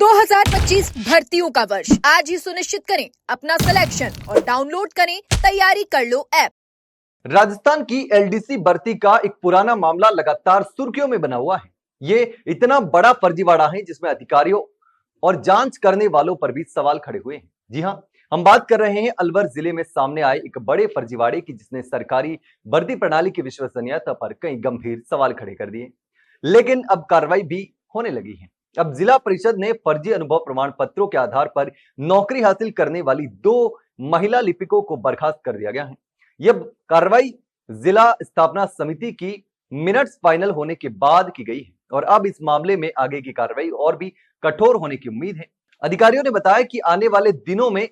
2025 भर्तियों का वर्ष आज ही सुनिश्चित करें अपना सिलेक्शन और डाउनलोड करें तैयारी कर लो ऐप। राजस्थान की एलडीसी भर्ती का एक पुराना मामला लगातार सुर्खियों में बना हुआ है। ये इतना बड़ा फर्जीवाड़ा है जिसमें अधिकारियों और जांच करने वालों पर भी सवाल खड़े हुए हैं। जी हां, हम बात कर रहे हैं अलवर जिले में सामने आए एक बड़े फर्जीवाड़े की जिसने सरकारी भर्ती प्रणाली की विश्वसनीयता पर कई गंभीर सवाल खड़े कर दिए। लेकिन अब कार्रवाई भी होने लगी है। अब जिला परिषद ने फर्जी अनुभव प्रमाण पत्रों के आधार पर नौकरी हासिल करने वाली 2 महिला लिपिकों को बर्खास्त कर दिया गया है। यह कार्रवाई जिला स्थापना समिति की मिनट्स फाइनल होने के बाद की गई है और अब इस मामले में आगे की कार्रवाई और भी कठोर होने की उम्मीद है। अधिकारियों ने बताया कि आने वाले दिनों में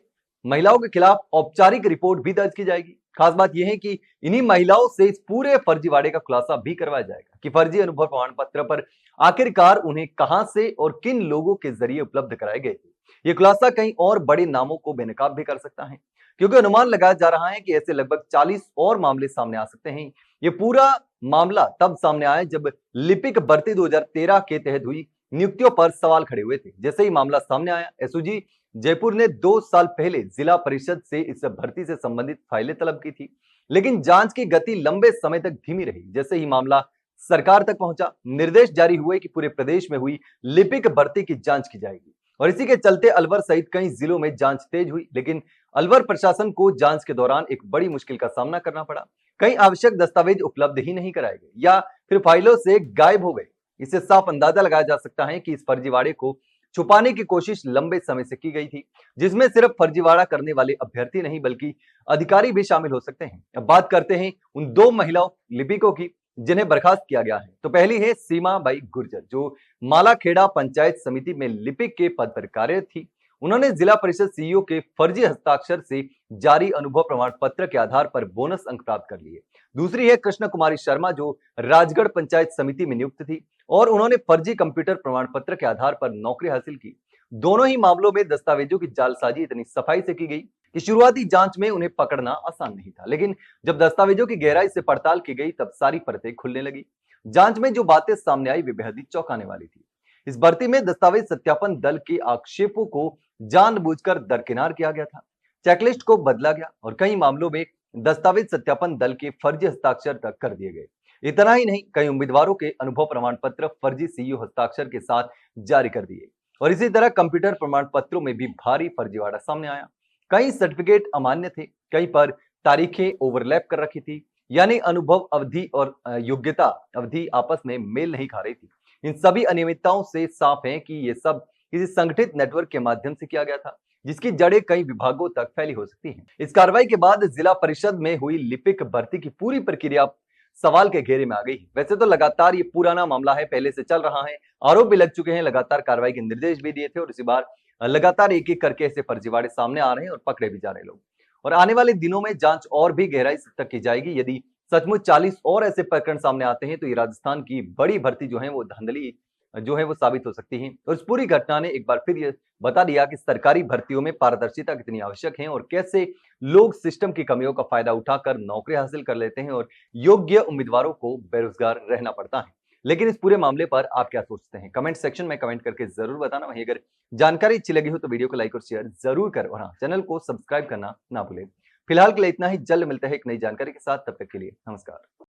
महिलाओं के खिलाफ औपचारिक रिपोर्ट भी दर्ज की जाएगी। खास बात यह है कि इन्हीं महिलाओं से इस पूरे फर्जीवाड़े का खुलासा भी करवाया जाएगा कि फर्जी अनुभव प्रमाण पत्र पर आखिरकार उन्हें कहां से और किन लोगों के जरिए उपलब्ध कराए गए थे। यह खुलासा कई और बड़े नामों को बेनकाब भी कर सकता है, क्योंकि अनुमान लगाया जा रहा है कि ऐसे लगभग 40 और मामले सामने आ सकते हैं। ये पूरा मामला तब सामने आया जब लिपिक भर्ती 2013 के तहत हुई नियुक्तियों पर सवाल खड़े हुए थे। जैसे ही मामला सामने आया, एसओजी जयपुर ने 2 साल पहले जिला परिषद से इस भर्ती से संबंधित फाइलें तलब की थी, लेकिन जांच की गति लंबे समय तक धीमी रही। जैसे ही मामला सरकार तक पहुंचा, निर्देश जारी हुए कि पूरे प्रदेश में हुई लिपिक भर्ती की जांच की जाएगी और इसी के चलते अलवर सहित कई जिलों में जांच तेज हुई। लेकिन अलवर प्रशासन को जांच के दौरान एक बड़ी मुश्किल का सामना करना पड़ा। कई आवश्यक दस्तावेज उपलब्ध ही नहीं कराए गए या फिर फाइलों से गायब हो गए। इससे साफ अंदाजा लगाया जा सकता है कि इस फर्जीवाड़े को छुपाने की कोशिश लंबे समय से की गई थी, जिसमें सिर्फ फर्जीवाड़ा करने वाले अभ्यर्थी नहीं बल्कि अधिकारी भी शामिल हो सकते हैं। अब बात करते हैं उन 2 महिला लिपिकों की जिन्हें बर्खास्त किया गया है। तो पहली है सीमा बाई गुर्जर, जो मालाखेड़ा पंचायत समिति में लिपिक के पद पर कार्यरत थी। उन्होंने जिला परिषद सीईओ के फर्जी हस्ताक्षर से जारी अनुभव प्रमाण पत्र के आधार पर बोनस अंक प्राप्त कर लिए। दूसरी है कृष्ण कुमारी शर्मा, जो राजगढ़ पंचायत समिति में नियुक्त थी और उन्होंने फर्जी कंप्यूटर प्रमाण पत्र के आधार पर नौकरी हासिल की। दोनों ही मामलों में दस्तावेजों की जालसाजी इतनी सफाई से की गई कि शुरुआती जांच में उन्हें पकड़ना आसान नहीं था, लेकिन जब दस्तावेजों की गहराई से पड़ताल की गई तब सारी परतें खुलने लगी। जांच में जो बातें सामने आई वे बेहद ही चौंकाने वाली थी। इस भर्ती में दस्तावेज सत्यापन दल के आक्षेपों को जानबूझकर दरकिनार किया गया था, चेकलिस्ट को बदला गया और कई मामलों में दस्तावेज सत्यापन दल के फर्जी हस्ताक्षर तक कर दिए गए। इतना ही नहीं, कई उम्मीदवारों के अनुभव प्रमाण पत्र फर्जी सीईओ हस्ताक्षर के साथ जारी कर दिए और इसी तरह कंप्यूटर प्रमाण पत्रों में भी भारी फर्जीवाड़ा सामने आया। कई सर्टिफिकेट अमान्य थे, कई पर तारीखें ओवरलैप कर रखी थी, यानी अनुभव अवधि और योग्यता अवधि आपस में मेल नहीं खा रही थी। इन सभी अनियमितताओं से साफ है कि ये सब किसी संगठित नेटवर्क के माध्यम से किया गया था, जिसकी जड़ें कई विभागों तक फैली हो सकती हैं। इस कार्रवाई के बाद जिला परिषद में हुई लिपिक भर्ती की पूरी प्रक्रिया सवाल के घेरे में आ गई। वैसे तो लगातार ये पुराना मामला है, पहले से चल रहा है, आरोप भी लग चुके हैं, लगातार कार्रवाई के निर्देश भी दिए थे और इसी बार लगातार एक-एक करके ऐसे फर्जीवाड़े सामने आ रहे हैं और पकड़े भी जा रहे हैं लोग। और आने वाले दिनों में जांच और भी गहराई तक की जाएगी। यदि सचमुच 40 और ऐसे प्रकरण सामने आते हैं तो ये राजस्थान की बड़ी भर्ती जो है वो धांधली जो है वो साबित हो सकती है। और इस पूरी घटना ने एक बार फिर ये बता दिया कि सरकारी भर्तियों में पारदर्शिता कितनी आवश्यक है और कैसे लोग सिस्टम की कमियों का फायदा उठाकर नौकरी हासिल कर लेते हैं और योग्य उम्मीदवारों को बेरोजगार रहना पड़ता है। लेकिन इस पूरे मामले पर आप क्या सोचते हैं? कमेंट सेक्शन में कमेंट करके जरूर बताना। वहीं अगर जानकारी अच्छी लगी हो तो वीडियो को लाइक और शेयर जरूर करें और हाँ, चैनल को सब्सक्राइब करना ना भूलें। फिलहाल के लिए इतना ही, जल्द मिलते हैं एक नई जानकारी के साथ। तब तक के लिए नमस्कार।